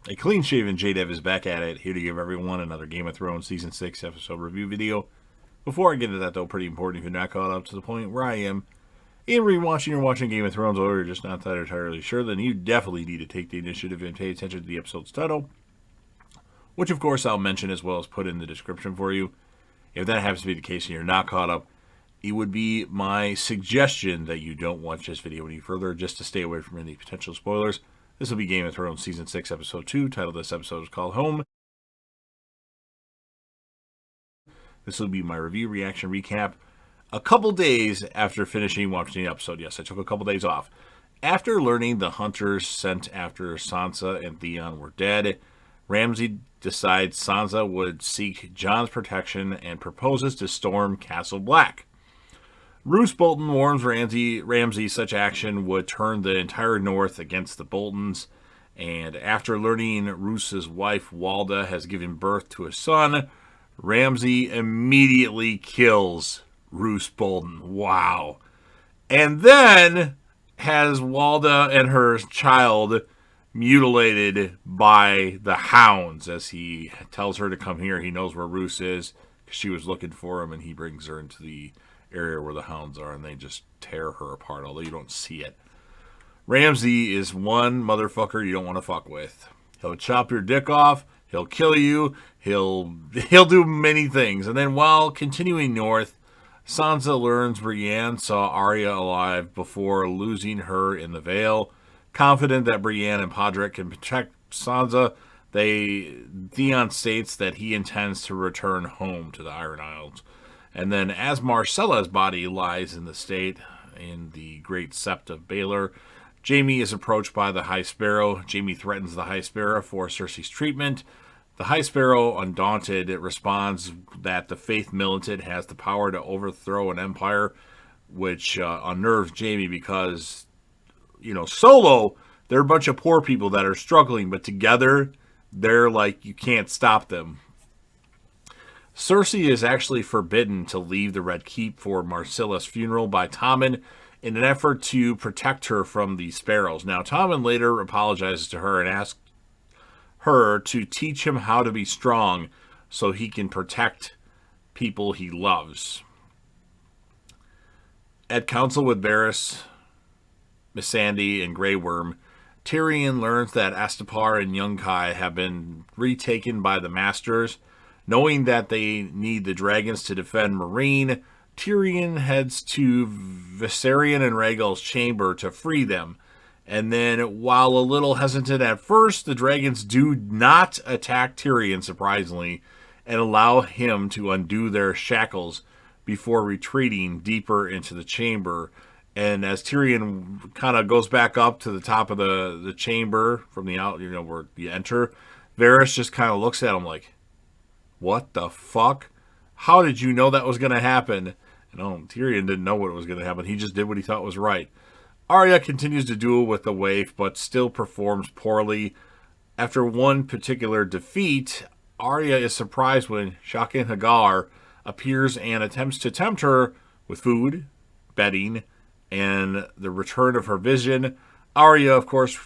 A clean-shaven J-Dev is back at it, here to give everyone another Game of Thrones Season 6 episode review video. Before I get into that, though, pretty important if you're not caught up to the point where I am in rewatching or watching Game of Thrones, or you're just not that entirely sure, then you definitely need to take the initiative and pay attention to the episode's title, which, of course, I'll mention as well as put in the description for you. If that happens to be the case and you're not caught up, it would be my suggestion that you don't watch this video any further, just to stay away from any potential spoilers. This will be Game of Thrones Season 6, Episode 2. Title of this episode is called Home. This will be my review, reaction, recap. A couple days after finishing watching the episode, yes, I took a couple days off. After learning the hunters sent after Sansa and Theon were dead, Ramsay decides Sansa would seek Jon's protection and proposes to storm Castle Black. Roose Bolton warns Ramsay such action would turn the entire North against the Boltons, and after learning Roose's wife Walda has given birth to a son, Ramsay immediately kills Roose Bolton. Wow. And then has Walda and her child mutilated by the hounds as he tells her to come here. He knows where Roose is because she was looking for him, and he brings her into the area where the hounds are, and they just tear her apart, although you don't see it. Ramsay is one motherfucker you don't want to fuck with. He'll chop your dick off, he'll kill you, he'll do many things. And then while continuing north, Sansa learns Brienne saw Arya alive before losing her in the Vale. Confident that Brienne and Podrick can protect Sansa, Theon states that he intends to return home to the Iron Isles. And then as Myrcella's body lies in the state in the Great Sept of Baelor, Jaime is approached by the High Sparrow. Jaime threatens the High Sparrow for Cersei's treatment. The High Sparrow, undaunted, responds that the Faith Militant has the power to overthrow an empire, which unnerves Jaime because, solo, they're a bunch of poor people that are struggling, but together, they're like, you can't stop them. Cersei is actually forbidden to leave the Red Keep for Myrcella's funeral by Tommen in an effort to protect her from the Sparrows. Now, Tommen later apologizes to her and asks her to teach him how to be strong so he can protect people he loves. At council with Varys, Missandei, and Grey Worm, Tyrion learns that Astapor and Yunkai have been retaken by the Masters. Knowing that they need the dragons to defend Meereen, Tyrion heads to Viserion and Rhaegal's chamber to free them. And then, while a little hesitant at first, the dragons do not attack Tyrion, surprisingly, and allow him to undo their shackles before retreating deeper into the chamber. And as Tyrion kind of goes back up to the top of the chamber from the out, where you enter, Varys just kind of looks at him like, what the fuck? How did you know that was going to happen? Tyrion didn't know what was going to happen. He just did what he thought was right. Arya continues to duel with the waif, but still performs poorly. After one particular defeat, Arya is surprised when Jaqen H'ghar appears and attempts to tempt her with food, bedding, and the return of her vision. Arya, of course,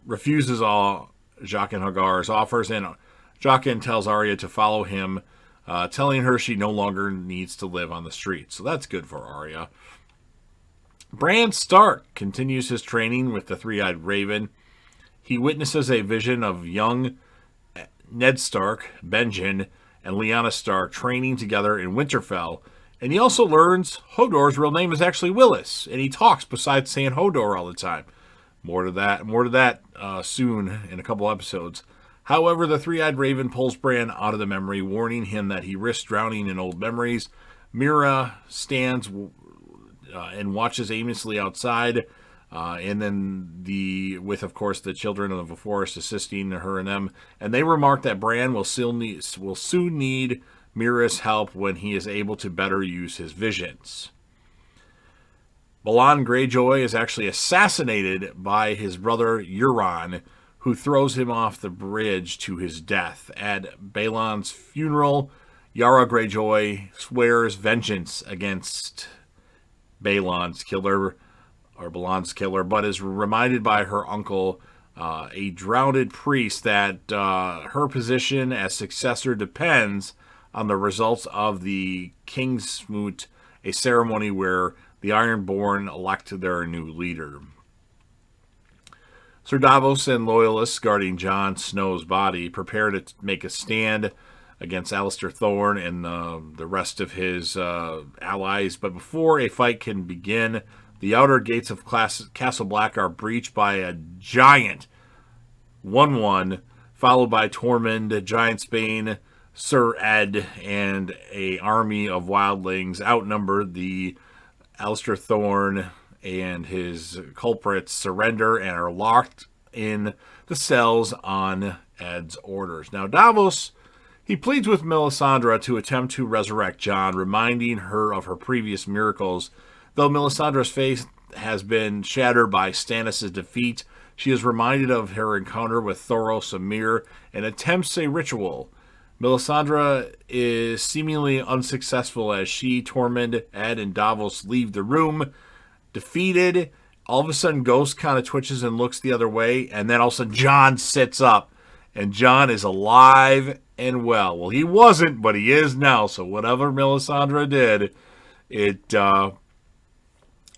refuses all Jaqen H'ghar's offers, and Jaqen tells Arya to follow him, telling her she no longer needs to live on the street. So that's good for Arya. Bran Stark continues his training with the Three-Eyed Raven. He witnesses a vision of young Ned Stark, Benjen, and Lyanna Stark training together in Winterfell. And he also learns Hodor's real name is actually Willis, and he talks besides saying Hodor all the time. More to that soon in a couple episodes. However, the Three-Eyed Raven pulls Bran out of the memory, warning him that he risks drowning in old memories. Mira stands and watches aimlessly outside, and then with, of course, the children of the forest assisting her and them. And they remark that Bran will soon need Mira's help when he is able to better use his visions. Balon Greyjoy is actually assassinated by his brother Euron, who throws him off the bridge to his death. At Balon's funeral, Yara Greyjoy swears vengeance against Balon's killer, but is reminded by her uncle a drowned priest, that her position as successor depends on the results of the King's Moot, a ceremony where the Ironborn elect their new leader. Sir Davos and loyalists guarding Jon Snow's body prepare to make a stand against Alliser Thorne and the rest of his allies. But before a fight can begin, the outer gates of Castle Black are breached by a giant 1-1, followed by Tormund, Giantsbane, Sir Ed, and a army of wildlings outnumbered. The Alliser Thorne and his culprits surrender and are locked in the cells on Ed's orders. Now, Davos, he pleads with Melisandre to attempt to resurrect Jon, reminding her of her previous miracles. Though Melisandre's faith has been shattered by Stannis' defeat, she is reminded of her encounter with Thoros of Myr and attempts a ritual. Melisandre is seemingly unsuccessful as she, Tormund, Ed, and Davos leave the room defeated. All of a sudden, Ghost kind of twitches and looks the other way, and then all of a sudden, Jon sits up, and Jon is alive and well. Well, he wasn't, but he is now. So whatever Melisandre did, it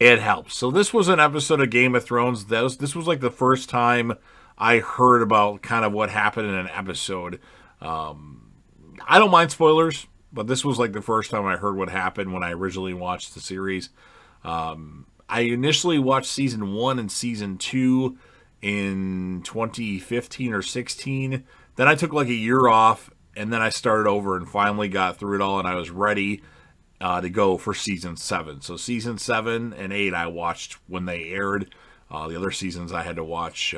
helps. So this was an episode of Game of Thrones. This was like the first time I heard about kind of what happened in an episode. I don't mind spoilers, but this was like the first time I heard what happened when I originally watched the series. I initially watched season 1 and season 2 in 2015 or 16. Then I took like a year off, and then I started over and finally got through it all, and I was ready to go for season 7. So season 7 and 8 I watched when they aired. The other seasons I had to watch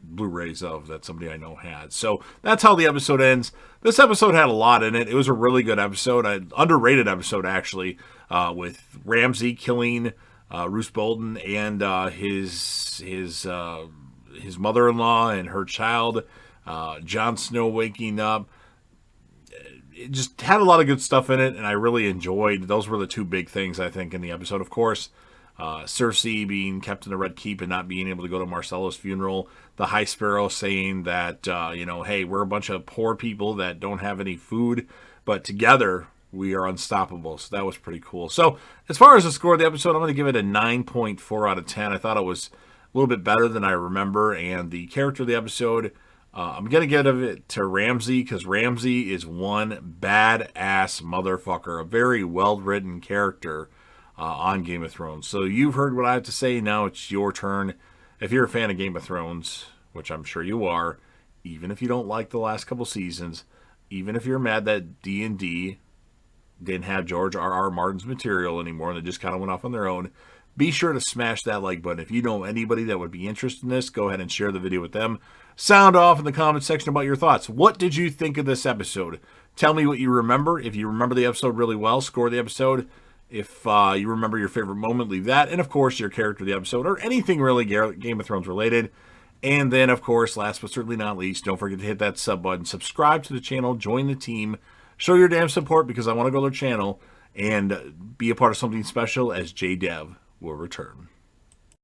Blu-rays of that somebody I know had. So that's how the episode ends. This episode had a lot in it. It was a really good episode, an underrated episode actually, with Ramsay killing Roose Bolton and his mother-in-law and her child, Jon Snow waking up. It just had a lot of good stuff in it, and I really enjoyed. Those were the two big things, I think, in the episode. Of course, Cersei being kept in the Red Keep and not being able to go to Marcello's funeral. The High Sparrow saying that, hey, we're a bunch of poor people that don't have any food, but together we are unstoppable. So that was pretty cool. So as far as the score of the episode, I'm going to give it a 9.4 out of 10. I thought it was a little bit better than I remember. And the character of the episode, I'm going to give it to Ramsay, because Ramsay is one badass motherfucker, a very well-written character on Game of Thrones. So you've heard what I have to say. Now it's your turn. If you're a fan of Game of Thrones, which I'm sure you are, even if you don't like the last couple seasons, even if you're mad that D&D didn't have George R.R. Martin's material anymore and they just kind of went off on their own, be sure to smash that like button. If you know anybody that would be interested in this, go ahead and share the video with them. Sound off in the comment section about your thoughts. What did you think of this episode? Tell me what you remember. If you remember the episode really well, score the episode. If you remember your favorite moment, leave that. And, of course, your character of the episode or anything really Game of Thrones related. And then, of course, last but certainly not least, don't forget to hit that sub button. Subscribe to the channel. Join the team. Show your damn support, because I want to go to their channel and be a part of something special, as JDev will return.